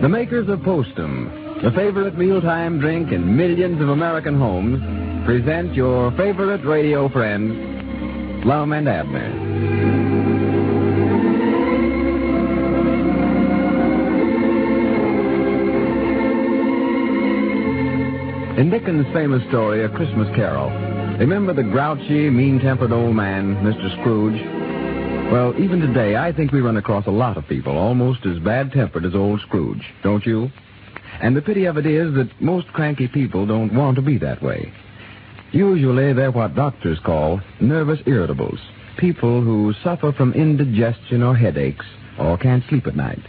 The makers of Postum, the favorite mealtime drink in millions of American homes, present your favorite radio friends, Lum and Abner. In Dickens' famous story, A Christmas Carol, remember the grouchy, mean-tempered old man, Mr. Scrooge? Well, even today, I think we run across a lot of people almost as bad-tempered as old Scrooge, don't you? And the pity of it is that most cranky people don't want to be that way. Usually, they're what doctors call nervous irritables, people who suffer from indigestion or headaches or can't sleep at night.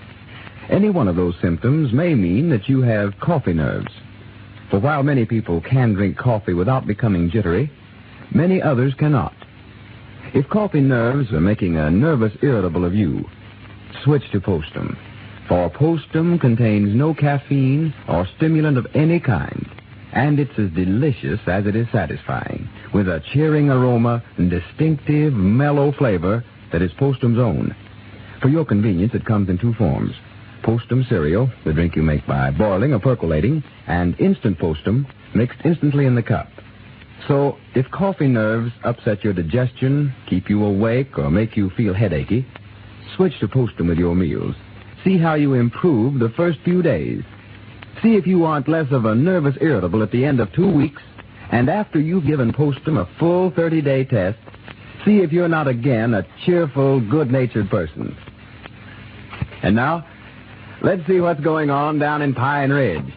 Any one of those symptoms may mean that you have coffee nerves. For while many people can drink coffee without becoming jittery, many others cannot. If coffee nerves are making a nervous irritable of you, switch to Postum. For Postum contains no caffeine or stimulant of any kind, and it's as delicious as it is satisfying, with a cheering aroma and distinctive, mellow flavor that is Postum's own. For your convenience, it comes in two forms: Postum cereal, the drink you make by boiling or percolating, and instant Postum, mixed instantly in the cup. So, if coffee nerves upset your digestion, keep you awake, or make you feel headachy, switch to Postum with your meals. See how you improve the first few days. See if you aren't less of a nervous irritable at the end of 2 weeks, and after you've given Postum a full 30-day test, see if you're not again a cheerful, good-natured person. And now, let's see what's going on down in Pine Ridge.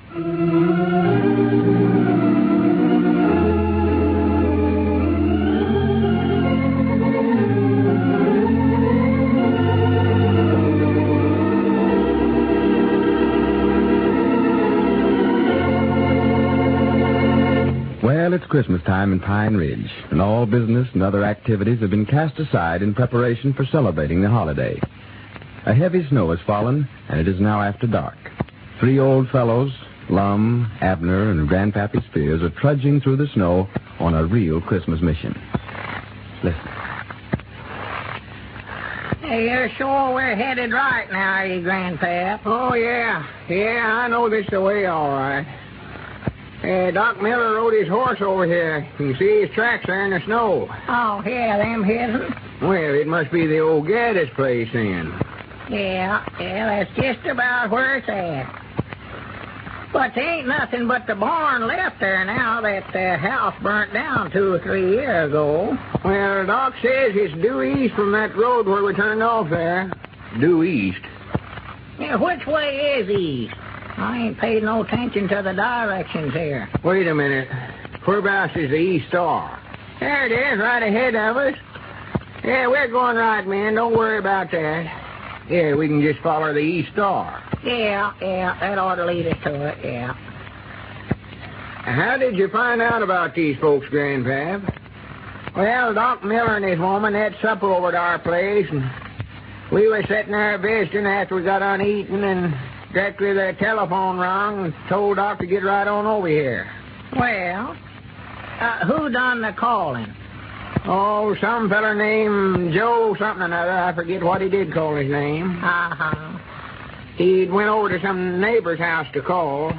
Well, it's Christmas time in Pine Ridge, and all business and other activities have been cast aside in preparation for celebrating the holiday. A heavy snow has fallen, and it is now after dark. 3 old fellows, Lum, Abner, and Grandpappy Spears, are trudging through the snow on a real Christmas mission. Listen. Hey, you're sure we're headed right now, are you, Grandpap? Oh, yeah. Yeah, I know this the way all right. Doc Miller rode his horse over here. You can see his tracks there in the snow. Oh, yeah, them his'n. Well, it must be the old Gaddis place then. Yeah, that's just about where it's at. But there ain't nothing but the barn left there now that the house burnt down 2 or 3 years ago. Well, Doc says it's due east from that road where we turned off there. Due east? Yeah, which way is east? I ain't paid no attention to the directions here. Wait a minute. Whereabouts is the East Star? There it is, right ahead of us. Yeah, we're going right, man. Don't worry about that. Yeah, we can just follow the East Star. Yeah, that ought to lead us to it, yeah. How did you find out about these folks, Grandpap? Well, Doc Miller and his woman had supper over at our place, and we were sitting there visiting after we got on eating, and directly the telephone rang and told Doc to get right on over here. Well, who done the calling? Oh, some feller named Joe something or another. I forget what he did call his name. Uh-huh. He went over to some neighbor's house to call.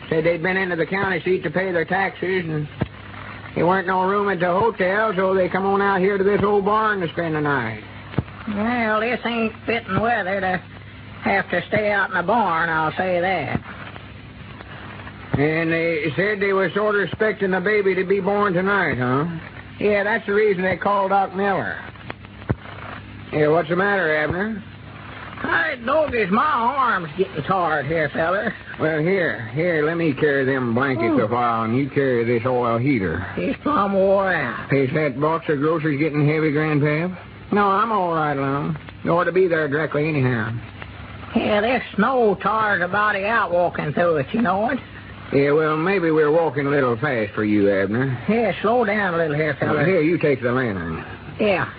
Said they'd been into the county seat to pay their taxes, and there weren't no room at the hotel, so they come on out here to this old barn to spend the night. Well, this ain't fitting weather to have to stay out in the barn, I'll say that. And they said they were sort of expecting the baby to be born tonight, huh? Yeah, that's the reason they called Doc Miller. Yeah, what's the matter, Abner? Doggies, my arm's getting tired here, feller. Well, here, let me carry them blankets a while, and you carry this oil heater. He's plumb wore out. Is that box of groceries getting heavy, Grandpap? No, I'm all right, Lum. You ought to be there directly anyhow. Yeah, this snow tires a body out walking through it, you know it? Yeah, well, maybe we're walking a little fast for you, Abner. Yeah, slow down a little here, fella. Well, here, you take the lantern. Yeah,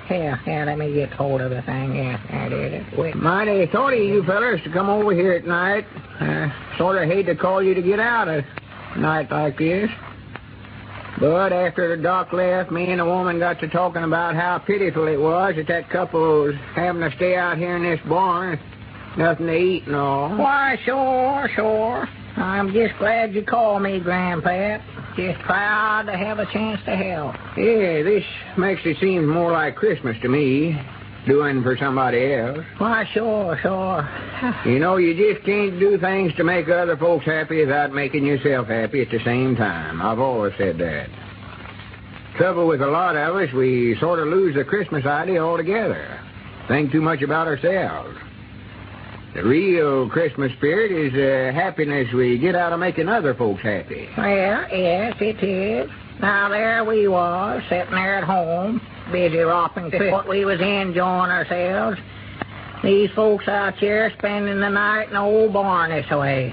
let me get hold of the thing. Yeah, there it is. Wait. Mighty thought of you fellers to come over here at night. Sort of hate to call you to get out a night like this. But after the doc left, me and the woman got to talking about how pitiful it was that couple was having to stay out here in this barn. Nothing to eat and all? Why, sure. I'm just glad you called me, Grandpap. Just proud to have a chance to help. Yeah, this makes it seem more like Christmas to me, doing for somebody else. Why, sure. You know, you just can't do things to make other folks happy without making yourself happy at the same time. I've always said that. Trouble with a lot of us, we sort of lose the Christmas idea altogether. Think too much about ourselves. The real Christmas spirit is the happiness we get out of making other folks happy. Well, yes, it is. Now, there we was, sitting there at home, busy romping to what we was enjoying ourselves. These folks out here spending the night in the old barn this way.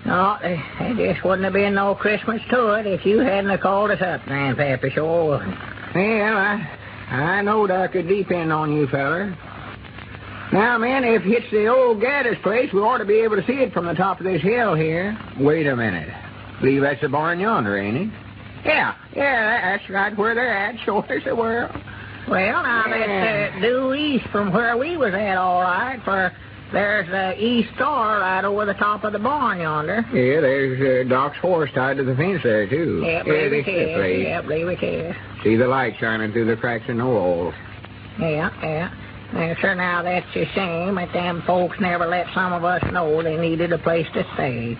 No, there just wouldn't have been no Christmas to it if you hadn't have called us up, Grandpappy, sure wouldn't. Well, I knowed I could depend on you, feller. Now, man, if it's the old Gaddis place, we ought to be able to see it from the top of this hill here. Wait a minute. Believe that's the barn yonder, ain't it? Yeah, that's right where they're at, sure as the world. Well, now, that's due east from where we was at, all right, for there's the east star right over the top of the barn yonder. Yeah, there's Doc's horse tied to the fence there, too. Yeah, believe it is. See the light shining through the cracks in the walls. Yeah. Well, sir, now that's a shame that them folks never let some of us know they needed a place to stay.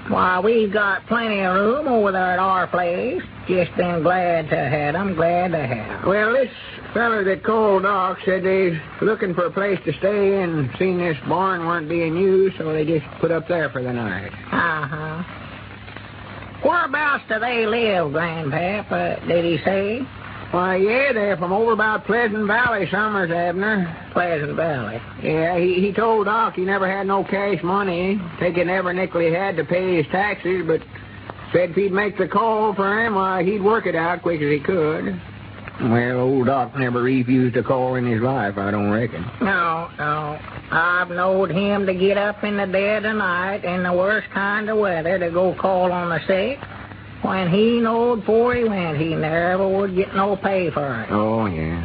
Why, we've got plenty of room over there at our place. Just been glad to have them, Well, this feller that called Doc said they's looking for a place to stay and seen this barn weren't being used, so they just put up there for the night. Uh-huh. Whereabouts do they live, Grandpap? Did he say? Why, yeah, they're from over about Pleasant Valley, Summers, Abner. Pleasant Valley? Yeah, he told Doc he never had no cash money, taking every nickel he had to pay his taxes, but said if he'd make the call for him, why, he'd work it out quick as he could. Well, old Doc never refused a call in his life, I don't reckon. No. I've knowed him to get up in the dead of night in the worst kind of weather to go call on the sick. When he knowed before he went, he never would get no pay for it. Oh, yeah.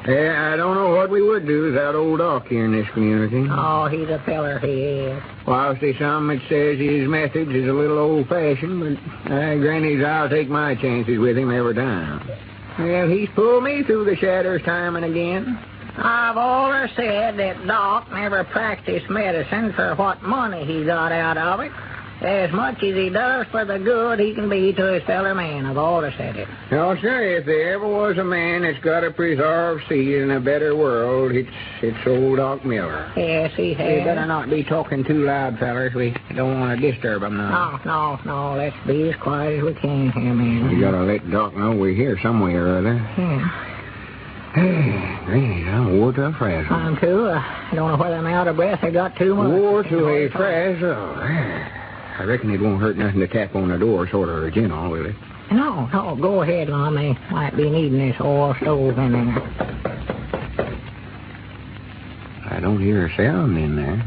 Yeah, I don't know what we would do without old Doc here in this community. Oh, he's a feller, he is. Well, I'll see some that says his methods is a little old-fashioned, but granted, I'll take my chances with him every time. Well, he's pulled me through the shadows time and again. I've always said that Doc never practiced medicine for what money he got out of it, as much as he does for the good he can be to his fellow man. I've always said it. No, sir, if there ever was a man that's got a preserved seed in a better world, it's old Doc Miller. Yes, he has. We better not be talking too loud, fellers. We don't want to disturb him now. No. Let's be as quiet as we can here, man. We gotta let Doc know we're here some way or other. Yeah. Hey, granny, I'm wore to a frazzle. I'm too. I don't know whether I'm out of breath or got too much. Wore to a frazzle. I reckon it won't hurt nothing to tap on the door sort of gentle, will it? No, go ahead, Lum. They might be needing this oil stove in there. I don't hear a sound in there.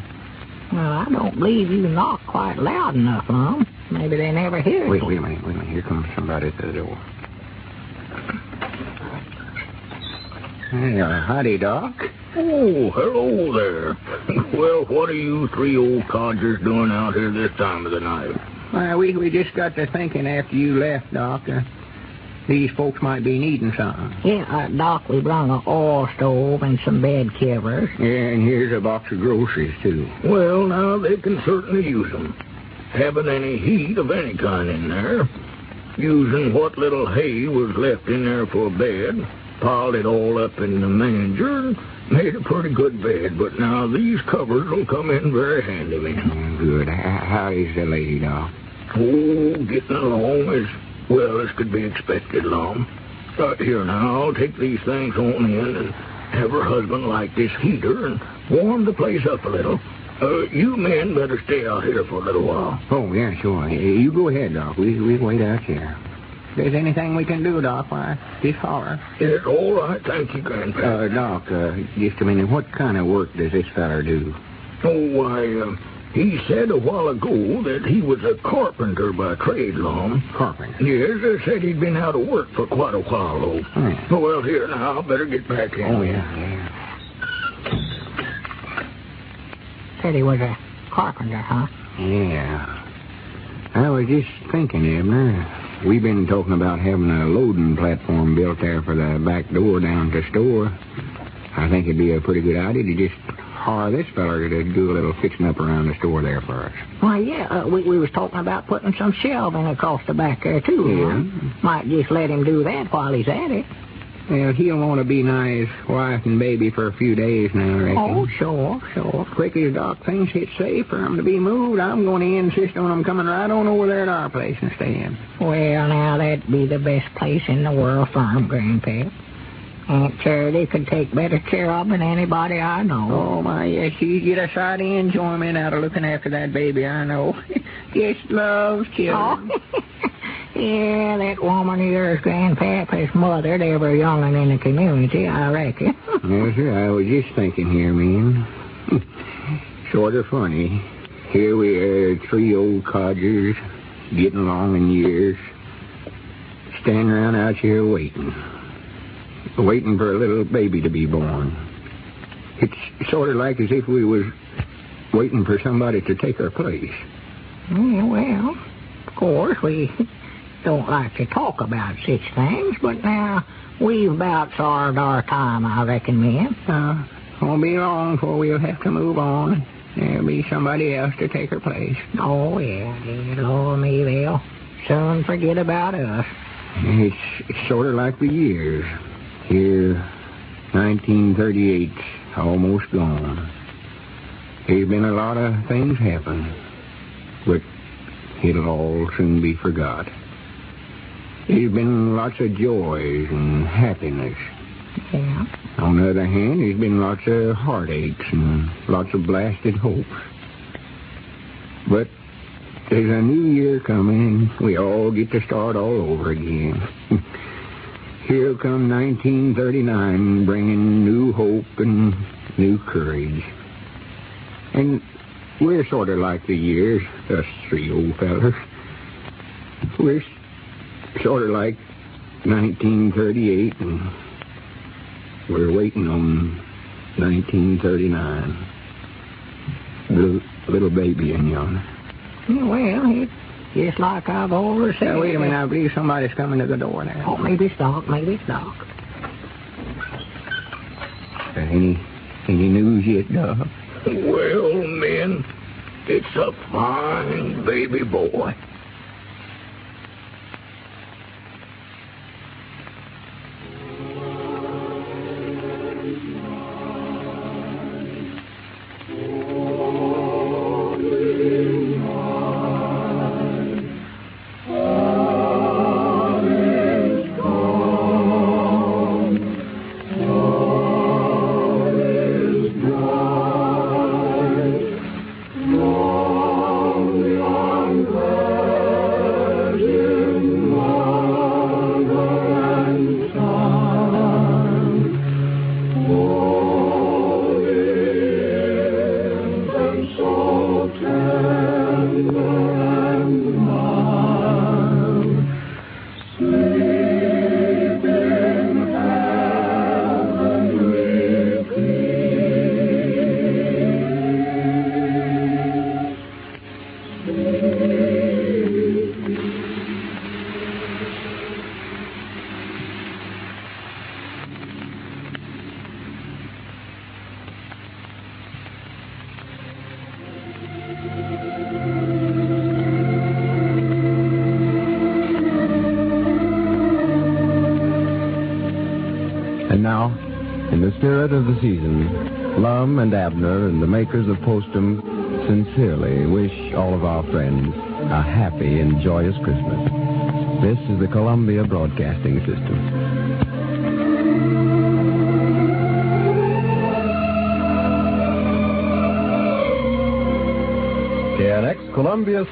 Well, I don't believe you knock quite loud enough, Lum. Maybe they never hear Wait you. a minute. Here comes somebody at the door. Hey, howdy, Doc. Oh, hello there. Well, what are you three old codgers doing out here this time of the night? Well, we just got to thinking after you left, Doc. These folks might be needing something. Yeah, Doc, we brung an oil stove and some bed covers. Yeah, and here's a box of groceries, too. Well, now, they can certainly use them. Haven't any heat of any kind in there. Using what little hay was left in there for a bed, piled it all up in the manger, and made a pretty good bed. But now these covers will come in very handy, man. Good. How is the lady, Doc? Oh, getting along as well as could be expected, Lum. Here now, I'll take these things on in and have her husband light this heater and warm the place up a little. You men better stay out here for a little while. Oh, yeah, sure. You go ahead, Doc. We wait out here. If there's anything we can do, Doc, why, just holler. It's all right. Thank you, Grandpa. Doc, just a minute. What kind of work does this feller do? Oh, why, he said a while ago that he was a carpenter by trade, Lum. Carpenter? Yes, said he'd been out of work for quite a while, though. Yeah. Well, here now, I better get back in. Oh, yeah. said he was a carpenter, huh? Yeah. I was just thinking, Abner. We've been talking about having a loading platform built there for the back door down to the store. I think it'd be a pretty good idea to just hire this feller to do a little fixing up around the store there for us. Why, yeah, we was talking about putting some shelving across the back there, too. Yeah. Might just let him do that while he's at it. Well, he'll want to be nigh his wife and baby for a few days now, I reckon. Oh, sure. Quick as Doc thinks it's safe for him to be moved, I'm going to insist on him coming right on over there to our place and staying. Well, now, that'd be the best place in the world for him, Grandpap. Aunt Charity could take better care of him than anybody I know. Oh, my, yes, she get a sight of enjoyment out of looking after that baby, I know. Yes, loves children. Oh. Yeah, that woman of yours, Grandpap, has mothered every young'un in the community, I reckon. Yes, sir, I was just thinking here, man. Sort of funny. Here we are, 3 old codgers, getting along in years, standing around out here waiting for a little baby to be born. It's sort of like as if we was waiting for somebody to take our place. Yeah, well, of course, we don't like to talk about such things, but now we've about served our time, I reckon, men. Won't be long before we'll have to move on. There'll be somebody else to take her place. Oh, yeah, Lord me, they'll soon forget about us. It's sort of like the years. Here, 1938's almost gone. There's been a lot of things happen, but it'll all soon be forgot. There's been lots of joys and happiness. Yeah. On the other hand, there's been lots of heartaches and lots of blasted hopes. But there's a new year coming, and we all get to start all over again. Here come 1939, bringing new hope and new courage. And we're sort of like the years, us 3 old fellers. We're sort of like 1938, and we're waiting on 1939. The little baby in yonder. Well, it's just like I've always said. Now, wait a minute, I believe somebody's coming to the door now. Oh, maybe it's Doc. Any news yet, Doc? Well, men, it's a fine baby boy. And now, in the spirit of the season, Lum and Abner and the makers of Postum sincerely wish all of our friends a happy and joyous Christmas. This is the Columbia Broadcasting System. KNX Columbia.